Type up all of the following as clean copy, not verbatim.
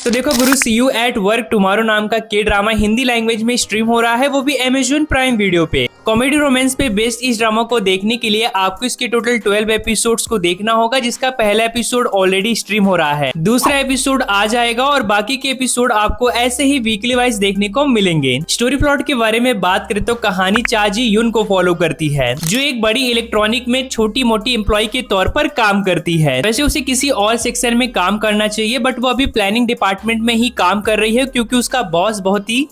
तो देखो गुरु, सी you at work tomorrow नाम का के ड्रामा हिंदी लैंग्वेज में स्ट्रीम हो रहा है, वो भी अमेज़न प्राइम वीडियो पे। कॉमेडी रोमांस पे बेस्ड इस ड्रामा को देखने के लिए आपको इसके टोटल 12 एपिसोड्स को देखना होगा, जिसका पहला एपिसोड ऑलरेडी स्ट्रीम हो रहा है, दूसरा एपिसोड आ जाएगा और बाकी के एपिसोड आपको ऐसे ही वीकली वाइज देखने को मिलेंगे। स्टोरी प्लॉट के बारे में बात करें तो कहानी चाजी युन को फॉलो करती है, जो एक बड़ी इलेक्ट्रॉनिक में छोटी मोटी एम्प्लॉय के तौर पर काम करती है। वैसे उसे किसी और सेक्शन में काम करना चाहिए, बट वो अभी प्लानिंग डिपार्टमेंट में ही काम कर रही है क्योंकि उसका बॉस बहुत ही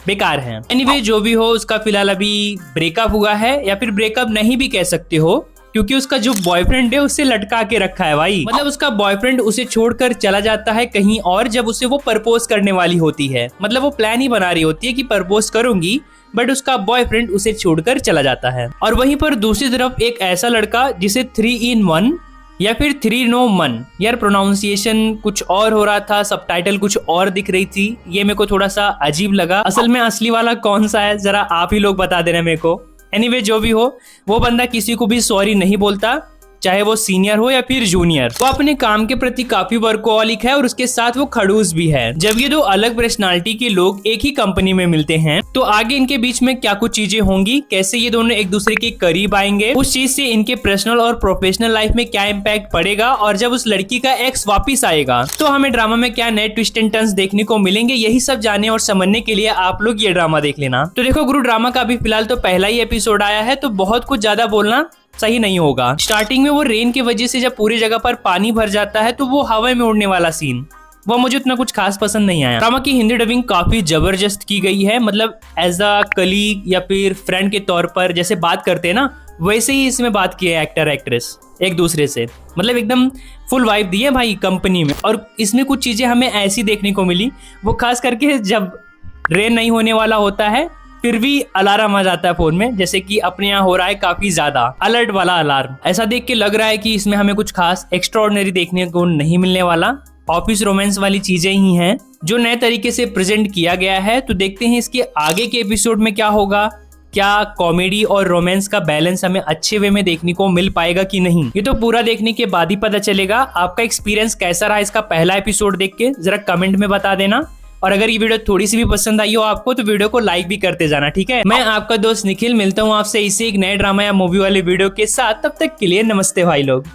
बेकार है। एनीवे, जो भी हो, उसका फिलहाल अभी ब्रेकअप हुआ है, या फिर ब्रेकअप नहीं भी कह सकते हो, क्योंकि उसका जो बॉयफ्रेंड है उससे लटका के रखा है भाई। मतलब उसका बॉयफ्रेंड उसे छोड़कर चला जाता है कहीं और, जब उसे वो प्रपोज करने वाली होती है। मतलब वो प्लान ही बना रही होती है कि प्रपोज करूंगी, बट उसका बॉयफ्रेंड उसे छोड़कर चला जाता है। और वहीं पर दूसरी तरफ एक ऐसा लड़का जिसे 3 in 1 या फिर 3 no 1, यार प्रोनाउंसिएशन कुछ और हो रहा था, सबटाइटल कुछ और दिख रही थी, ये मेरे को थोड़ा सा अजीब लगा। असल में असली वाला कौन सा है जरा आप ही लोग बता देना मेरे को। एनीवे, जो भी हो, वो बंदा किसी को भी सॉरी नहीं बोलता, चाहे वो सीनियर हो या फिर जूनियर। वो अपने काम के प्रति काफी वर्कोहॉलिक है और उसके साथ वो खड़ूस भी है। जब ये दो अलग पर्सनालिटी के लोग एक ही कंपनी में मिलते हैं तो आगे इनके बीच में क्या कुछ चीजें होंगी, कैसे ये दोनों एक दूसरे के करीब आएंगे, उस चीज से इनके पर्सनल और प्रोफेशनल लाइफ में क्या इम्पैक्ट पड़ेगा, और जब उस लड़की का एक्स वापिस आएगा तो हमें ड्रामा में क्या नए ट्विस्ट एंड टर्न्स देखने को मिलेंगे, यही सब जानने और समझने के लिए आप लोग ये ड्रामा देख लेना। तो देखो गुरु, ड्रामा का अभी फिलहाल तो पहला ही एपिसोड आया है, तो बहुत कुछ ज्यादा बोलना सही नहीं होगा। स्टार्टिंग में वो रेन की वजह से जब पूरी जगह पर पानी भर जाता है तो वो हवा में उड़ने वाला सीन, वो मुझे उतना कुछ खास पसंद नहीं आया। ड्रामा की हिंदी डबिंग काफी जबरदस्त की गई है, मतलब एज अ कलीग या फिर फ्रेंड के तौर पर जैसे बात करते हैं ना, वैसे ही इसमें बात की है एक्टर एक्ट्रेस एक दूसरे से। मतलब एकदम फुल वाइब दी है भाई कंपनी में। और इसमें कुछ चीजें हमें ऐसी देखने को मिली, वो खास करके जब रेन नहीं होने वाला होता है फिर भी अलार्म आ जाता है फोन में, जैसे कि अपने यहाँ हो रहा है काफी ज्यादा अलर्ट वाला अलार्म। ऐसा देख के लग रहा है कि इसमें हमें कुछ खास एक्स्ट्राऑर्डिनरी देखने को नहीं मिलने वाला, ऑफिस रोमांस वाली चीजें ही हैं जो नए तरीके से प्रेजेंट किया गया है। तो देखते हैं इसके आगे के एपिसोड में क्या होगा, क्या कॉमेडी और रोमांस का बैलेंस हमें अच्छे वे में देखने को मिल पाएगा कि नहीं, ये तो पूरा देखने के बाद ही पता चलेगा। आपका एक्सपीरियंस कैसा रहा इसका पहला एपिसोड देख के, जरा कमेंट में बता देना। और अगर ये वीडियो थोड़ी सी भी पसंद आई हो आपको तो वीडियो को लाइक भी करते जाना, ठीक है। मैं आपका दोस्त निखिल मिलता हूँ आपसे इसी एक नए ड्रामा या मूवी वाले वीडियो के साथ, तब तक के लिए नमस्ते भाई लोग।